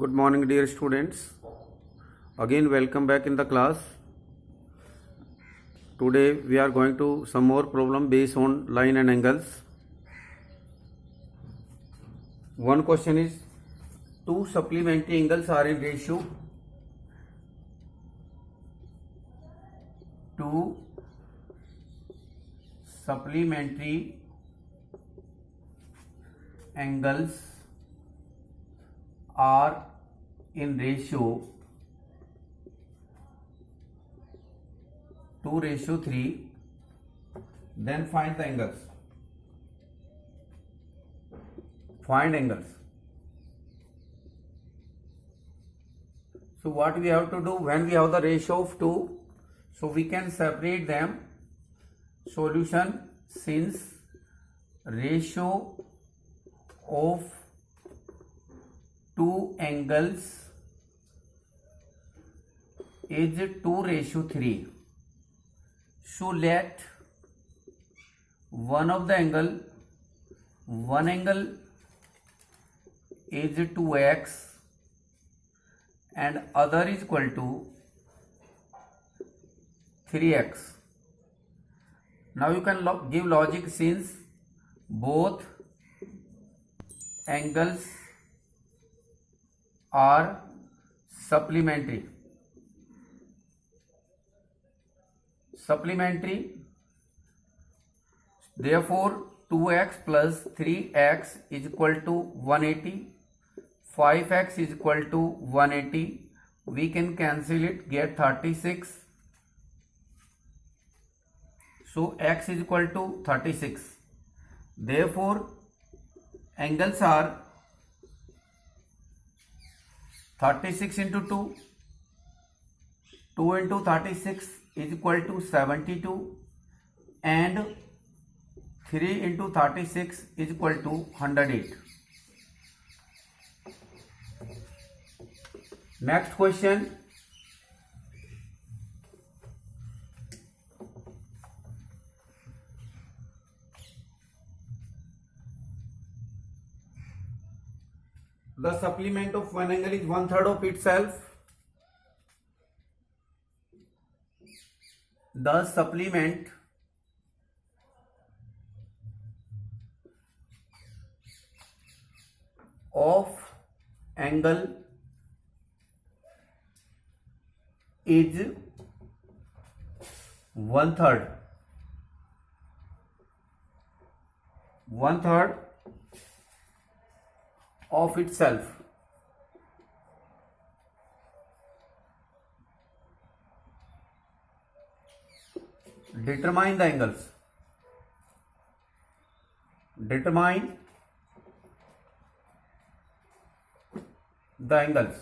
Good morning, dear students. Again, welcome back in the class. Today we are going to some more problem based on line and angles. One question is, two supplementary angles are in ratio. Two supplementary angles are in ratio 2:3, then find the angles. Find angles. So what we have to do when we have the ratio of 2, so we can separate them. Solution, since ratio of two angles is 2:3, so let one angle is 2x and other is equal to 3x. Now you can give logic, since both angles are supplementary. Therefore 2x plus 3x is equal to 180, 5x is equal to 180. We can cancel it, get 36. So x is equal to 36. Therefore angles are 36 into 2, 2 into 36 is equal to 72, and 3 into 36 is equal to 108. Next question. The supplement of one angle is 1/3 of itself. The supplement of angle is 1/3. 1/3 of itself. Determine the angles. Determine the angles.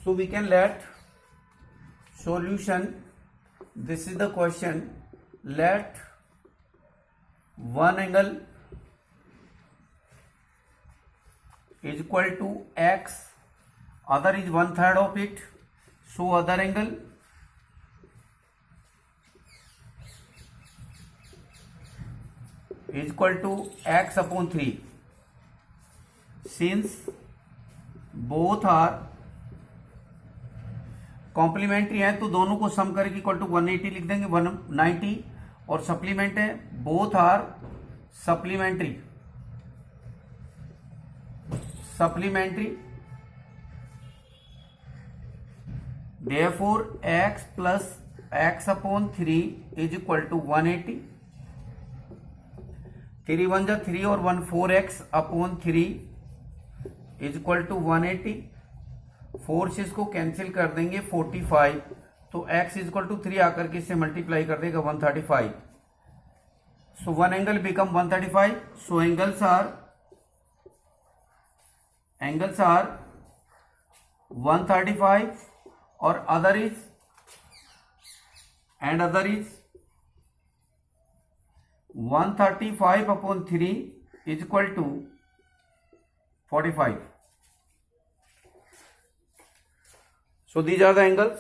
So we can let solution. This is the question. Let one angle is equal to x, other is 1/3 of it, so other angle is equal to x upon 3. Since both are complementary है तो दोनों को सम करके equal to 180 लिख देंगे, 190, और supplement है, both are supplementary. Therefore x plus x upon 3 is equal to 180. 3 1 जा 3 और 1 4x upon 3 is equal to 180. 4 से इसको कैंसिल कर देंगे, 45, तो x इज इक्वल टू 3 आकर के इससे मल्टीप्लाई कर देगा 135. So one angle become 135. So angles are 135 और other is 135 upon 3 is equal to 45. So these are the angles.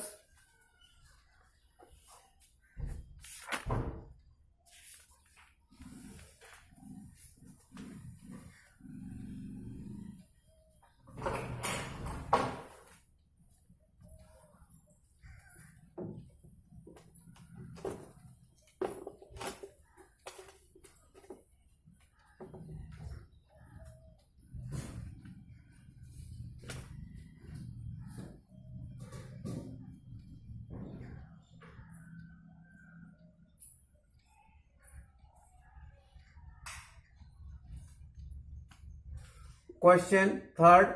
Question third,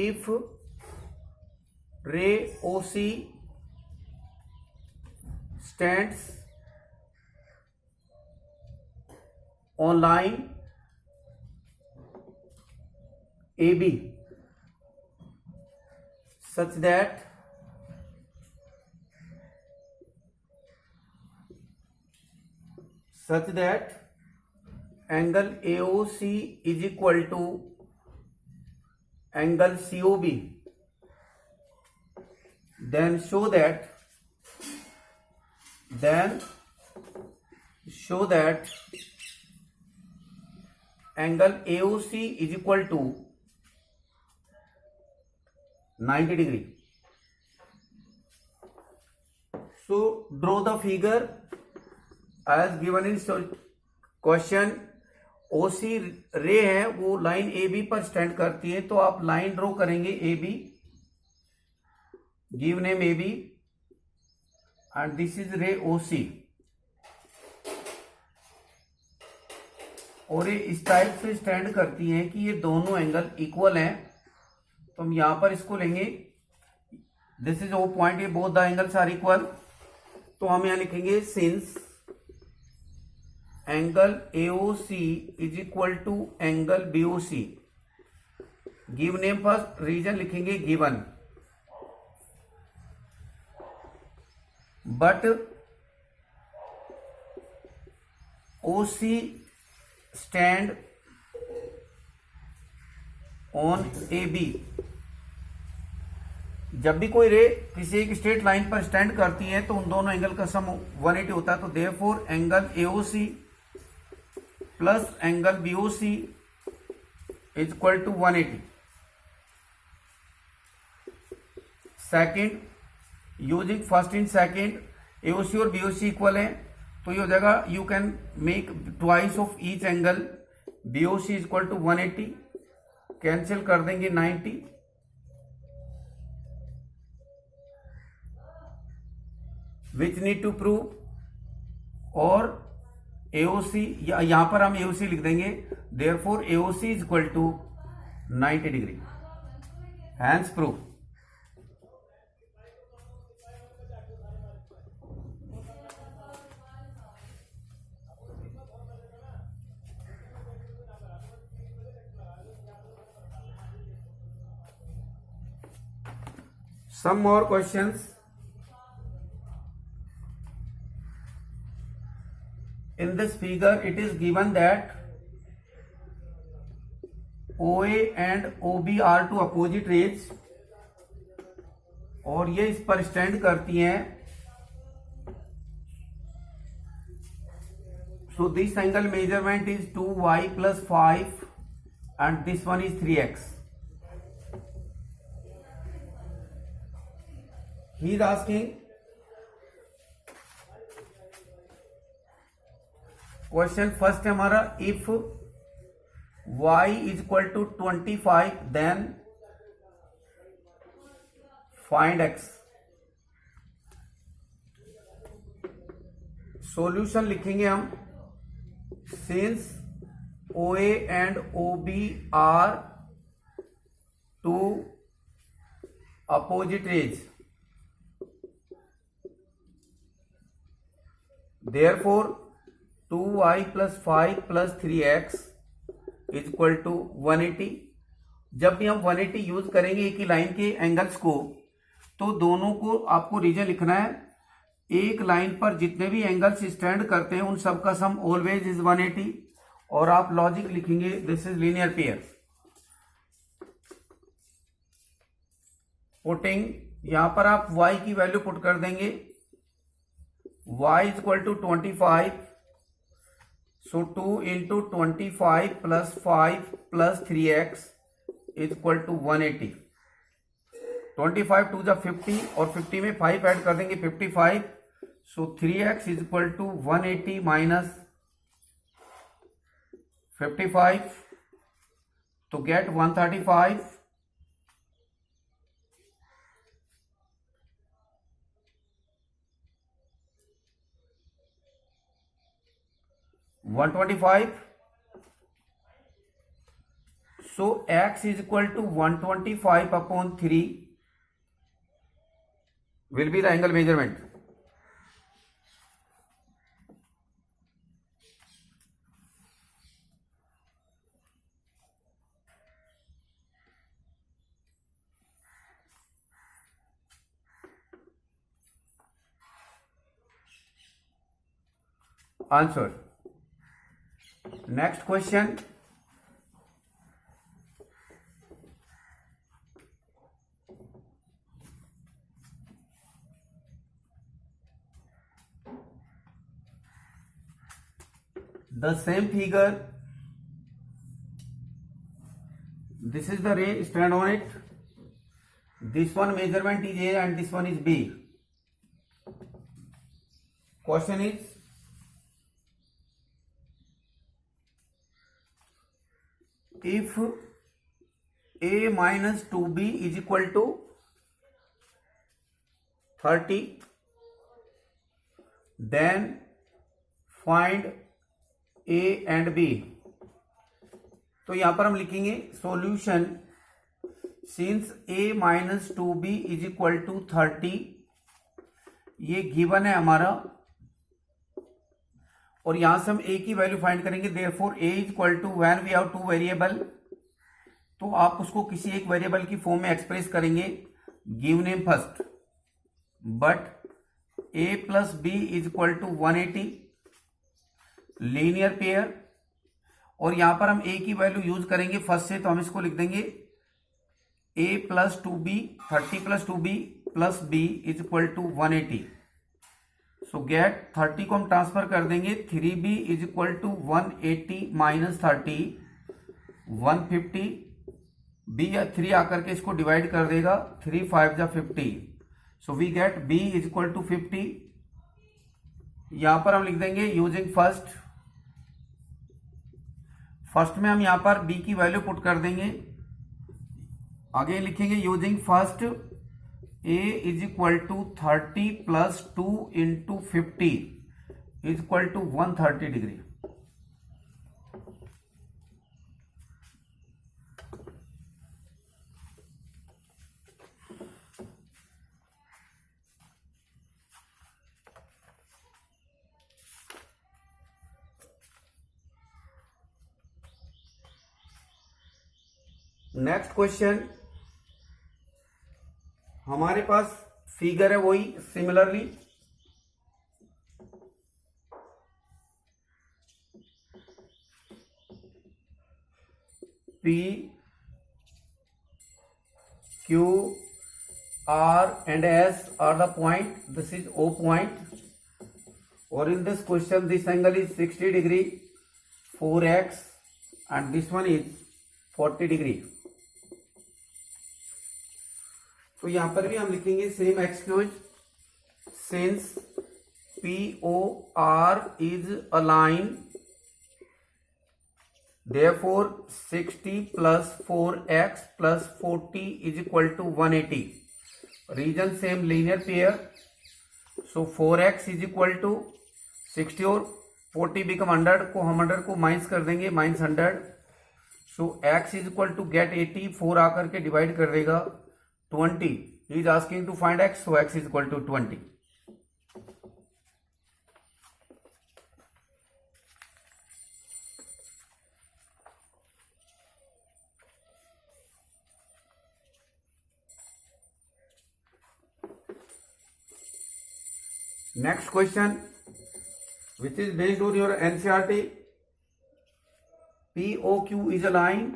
if रे ओसी stands on line AB such that angle AOC is equal to angle COB, then show that angle AOC is equal to 90 degree. So draw the figure as given in question. OC रे है वो line AB पर stand करती है, तो आप line draw करेंगे AB, give name AB and this is रे OC. और ये इस टाइप से स्टैंड करती हैं कि ये दोनों एंगल इक्वल हैं. तो हम यहां पर इसको लेंगे, दिस इज ओ पॉइंट, ये both the angles are equal. तो हम यहां लिखेंगे since angle AOC is equal to angle BOC. Give name first, reason लिखेंगे given, but OC stand on AB. जब भी कोई रे किसी एक स्ट्रेट लाइन पर स्टैंड करती है तो उन दोनों एंगल का सम 180 होता है. तो therefore angle AOC plus angle BOC is equal to 180. Second, using first in second, AOC और BOC इक्वल है, तो ये हो जाएगा you can make twice of each angle. BOC is equal to 180, cancel कर देंगे 90, विच नीड टू प्रूव. और AOC यहां पर हम AOC लिख देंगे, therefore AOC is equal to 90 degree. Hence prove. Some more questions. In this figure, it is given that OA and OB are two opposite rays, और ये इस पर स्टैंड करती हैं. So this angle measurement is 2y plus 5 and this one is 3x. He is asking question first है हमारा, if y is equal to 25 then find x. Solution लिखेंगे हम, since OA and OB are two opposite rays, therefore 2y plus 5 plus 3x is equal to 180. जब भी हम 180 use करेंगे एक ही line के एंगल्स को, तो दोनों को आपको रीजन लिखना है. एक लाइन पर जितने भी एंगल्स स्टैंड करते हैं उन सब का सम ऑलवेज इज 180. और आप लॉजिक लिखेंगे, this is linear pair. Putting, यहां पर आप y की वैल्यू पुट कर देंगे, y is equal to 25, so 2 into 25 plus 5 plus 3x is equal to 180. 25 2 जा 50 और 50 में 5 ऐड कर देंगे 55, so 3x is equal to 180 minus 55 to get 135. 125 So x is equal to 125 upon 3 will be the angle measurement. Answer. Next question. The same figure, this is the ray, stand on it. This one measurement is A and this one is B. Question is, if A minus 2B is equal to 30, then find A and B. तो यहां पर हम लिखेंगे solution since A minus 2B is equal to 30, ये given है हमारा, और यहां से हम A की वैल्यू फाइंड करेंगे. Therefore A is equal to, when we have two variable, तो आप उसको किसी एक वेरिएबल की फॉर्म में एक्सप्रेस करेंगे. Give name first, but A plus B is equal to 180, linear pair, और यहां पर हम A की वैल्यू यूज करेंगे फर्स्ट से, तो हम इसको लिख देंगे A plus 2B, 30 plus 2B plus B is equal to 180. So get 30 को हम ट्रांसफर कर देंगे, 3B is equal to 180 minus 30, 150. B या 3 आकर के इसको डिवाइड कर देगा, 3 5 जा 50. So we get B is equal to 50. यहां पर हम लिख देंगे यूजिंग फर्स्ट. फर्स्ट में हम यहां पर B की वैल्यू पुट कर देंगे. आगे लिखेंगे using first, A is equal to 30 plus 2 into 50 is equal to 130 degree. Next question, हमारे पास फिगर है वही similarly. P, Q, R and S are the point. This is O point, or in this question this angle is 60 degree, 4x, and this one is 40 degree. तो यहां पर भी हम लिखेंगे same excuse, since POR is a line, therefore 60 plus 4x plus 40 is equal to 180. Reason same, linear pair. So 4x is equal to 60 और 40 become 100, को हम 100 को माइनस कर देंगे, minus 100. So x is equal to get 80, 4 आकर के divide कर देगा 20. He is asking to find x, so x is equal to 20. Next question, which is based on your NCERT. POQ is a line.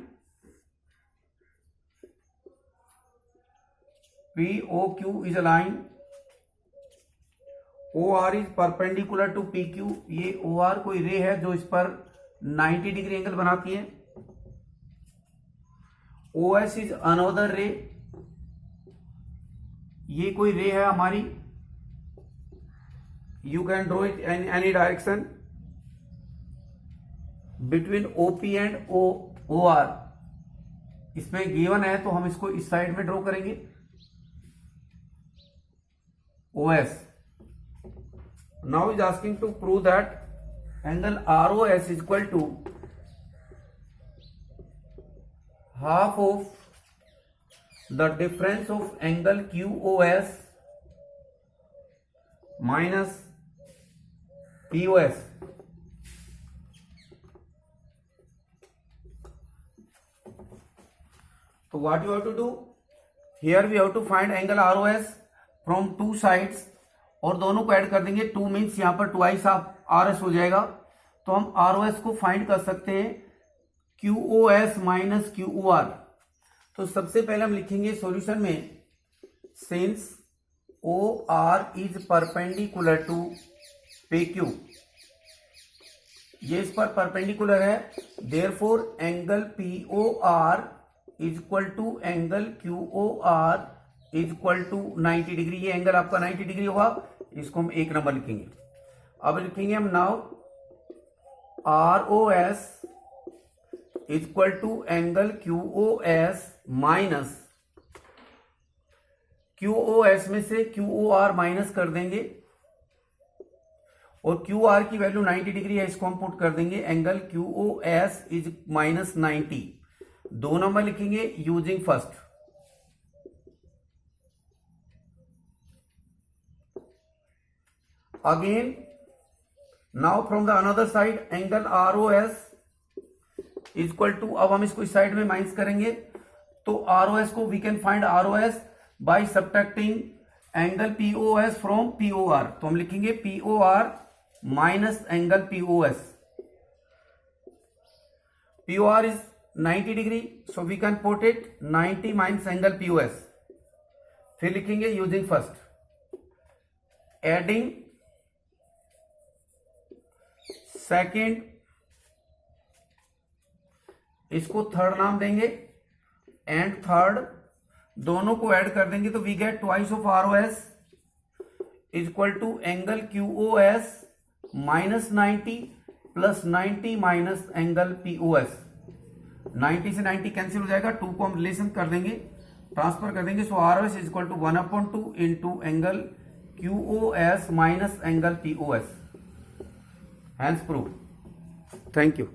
POQ is a line. OR is perpendicular to PQ. ये OR कोई रे है जो इस पर 90 degree angle बनाती है. OS is another ray. ये कोई रे है हमारी. You can draw it in any direction between OP and OR. इसमें गिवन है तो हम इसको इस साइड में ड्रॉ करेंगे. OS. Now is asking to prove that angle ROS is equal to half of the difference of angle QOS minus POS। तो what you have to do, here we have to find angle ROS from two sides, और दोनों को add कर देंगे। 2 means यहां पर twice of RS हो जाएगा। तो हम ROS को फाइंड कर सकते हैं QOS माइनस QOR। तो सबसे पहले हम लिखेंगे सॉल्यूशन में, since OR is perpendicular to PQ, ये इस पर परपेंडिकुलर है, therefore angle POR is equal to angle QOR is equal to 90 degree. ये एंगल आपका 90 डिग्री होगा, इसको हम 1 नंबर लिखेंगे। अब लिखेंगे हम now ROS is equal to angle QOS minus, QOS में से QOR माइनस कर देंगे, और QR की वैल्यू 90 डिग्री है, इसको हम पुट कर देंगे angle QOS is minus 90। 2 number लिखेंगे using first. Again now from the another side angle ROS is equal to, अब हम इसको इस साइड में माइनस करेंगे, तो ROS को we can find ROS by subtracting angle POS from POR। तो हम लिखेंगे POR minus angle POS। POR is 90 degree, so we can put it 90 minus angle POS। फिर लिखेंगे यूजिंग फर्स्ट, एडिंग सेकेंड, इसको third नाम देंगे, and third, दोनों को ऐड कर देंगे तो we get twice of ROS is equal to angle QOS minus 90 plus 90 minus angle POS। 90 से 90 कैंसिल हो जाएगा, 2 को हम रिलेशन कर देंगे, ट्रांसफर कर देंगे। So ROS is equal to 1/2 into angle QOS minus angle POS। Hence prove. Thank you.